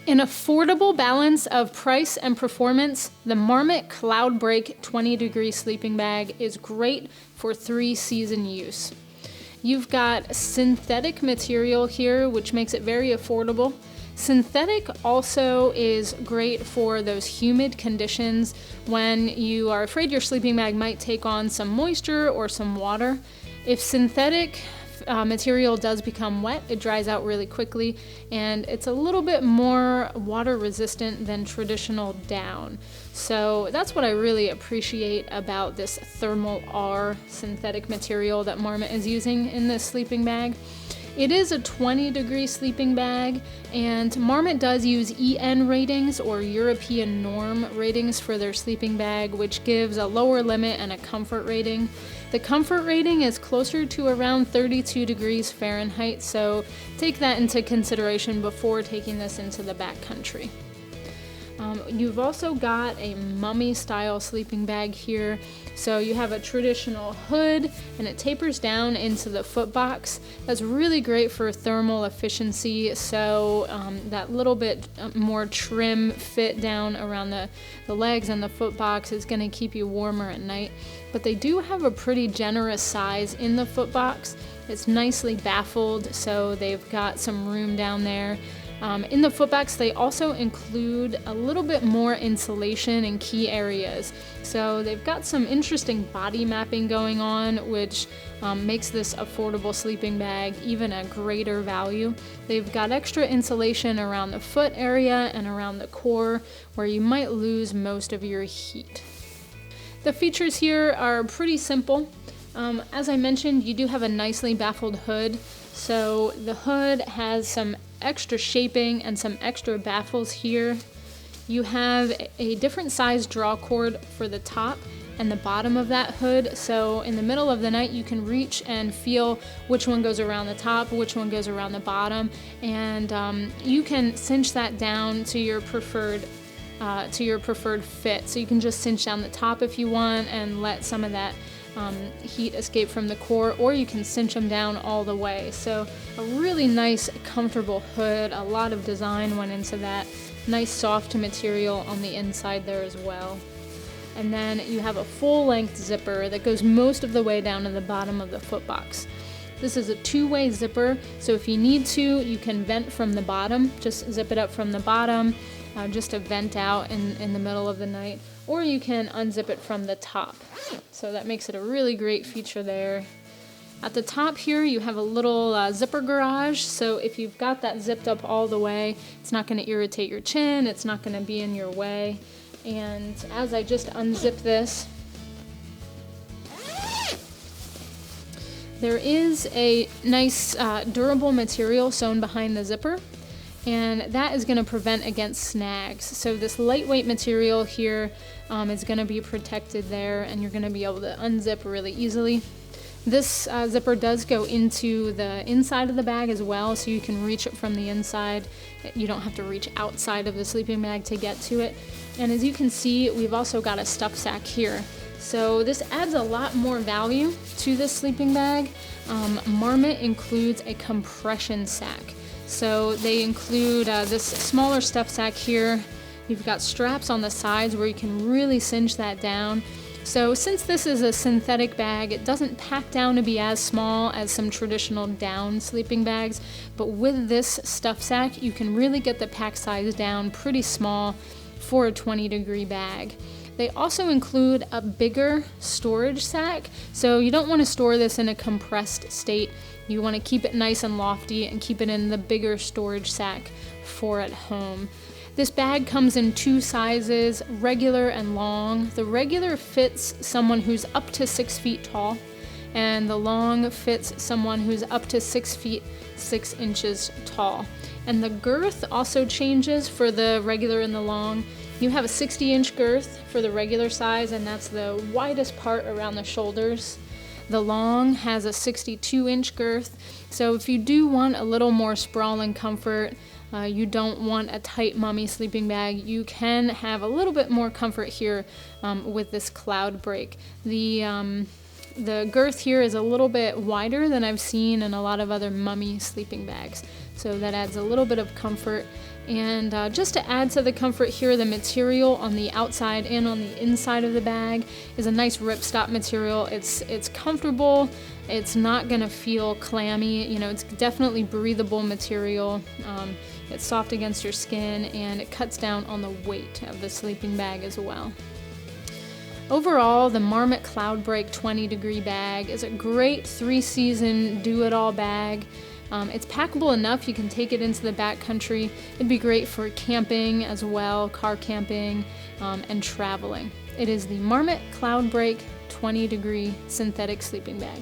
An affordable balance of price and performance, the Marmot Cloudbreak 20-degree sleeping bag is great for 3-season use. You've got synthetic material here, which makes it very affordable. Synthetic also is great for those humid conditions when you are afraid your sleeping bag might take on some moisture or some water. If synthetic material does become wet, it dries out really quickly, and it's a little bit more water resistant than traditional down. So that's what I really appreciate about this Thermal R synthetic material that Marmot is using in this sleeping bag. It is a 20-degree sleeping bag, and Marmot does use EN ratings, or European norm ratings, for their sleeping bag, which gives a lower limit and a comfort rating. The comfort rating is closer to around 32 degrees Fahrenheit, so take that into consideration before taking this into the backcountry. You've also got a mummy-style sleeping bag here. So you have a traditional hood, and it tapers down into the foot box. That's really great for thermal efficiency, so that little bit more trim fit down around the legs and the foot box is going to keep you warmer at night. But they do have a pretty generous size in the foot box. It's nicely baffled, so they've got some room down there. In the footbacks, they also include a little bit more insulation in key areas. So they've got some interesting body mapping going on, which makes this affordable sleeping bag even a greater value. They've got extra insulation around the foot area and around the core, where you might lose most of your heat. The features here are pretty simple. As I mentioned, you do have a nicely baffled hood. So the hood has some extra shaping and some extra baffles here. You have a different size draw cord for the top and the bottom of that hood, so in the middle of the night you can reach and feel which one goes around the top, which one goes around the bottom, and you can cinch that down to your preferred fit. So you can just cinch down the top if you want and let some of that heat escape from the core, or you can cinch them down all the way. So a really nice, comfortable hood. A lot of design went into that. Nice soft material on the inside there as well. And then you have a full-length zipper that goes most of the way down to the bottom of the foot box. This is a two-way zipper, so if you need to, you can vent from the bottom. Just zip it up from the bottom, just to vent out in the middle of the night. Or you can unzip it from the top. So that makes it a really great feature there. At the top here, you have a little zipper garage. So if you've got that zipped up all the way, it's not going to irritate your chin. It's not going to be in your way. And as I just unzip this, there is a nice durable material sewn behind the zipper, and that is going to prevent against snags. So this lightweight material here is going to be protected there, and you're going to be able to unzip really easily. This zipper does go into the inside of the bag as well, so you can reach it from the inside. You don't have to reach outside of the sleeping bag to get to it. And as you can see, we've also got a stuff sack here. So this adds a lot more value to this sleeping bag. Marmot includes a compression sack. So they include this smaller stuff sack here. You've got straps on the sides where you can really cinch that down. So since this is a synthetic bag, it doesn't pack down to be as small as some traditional down sleeping bags, but with this stuff sack, you can really get the pack size down pretty small for a 20-degree bag. They also include a bigger storage sack, so you don't want to store this in a compressed state. You want to keep it nice and lofty and keep it in the bigger storage sack for at home. This bag comes in two sizes, regular and long. The regular fits someone who's up to 6 feet tall, and the long fits someone who's up to 6 feet 6 inches tall. And the girth also changes for the regular and the long. You have a 60-inch girth for the regular size, and that's the widest part around the shoulders. The long has a 62-inch girth, so if you do want a little more sprawl and comfort, you don't want a tight mummy sleeping bag, you can have a little bit more comfort here with this Cloudbreak. The girth here is a little bit wider than I've seen in a lot of other mummy sleeping bags, so that adds a little bit of comfort. And just to add to the comfort here, the material on the outside and on the inside of the bag is a nice ripstop material. It's comfortable. It's not gonna feel clammy. You know, it's definitely breathable material. It's soft against your skin, and it cuts down on the weight of the sleeping bag as well. Overall, the Marmot Cloudbreak 20 degree bag is a great 3-season do-it-all bag. It's packable enough, you can take it into the backcountry. It'd be great for camping as well, car camping, and traveling. It is the Marmot Cloudbreak 20 degree synthetic sleeping bag.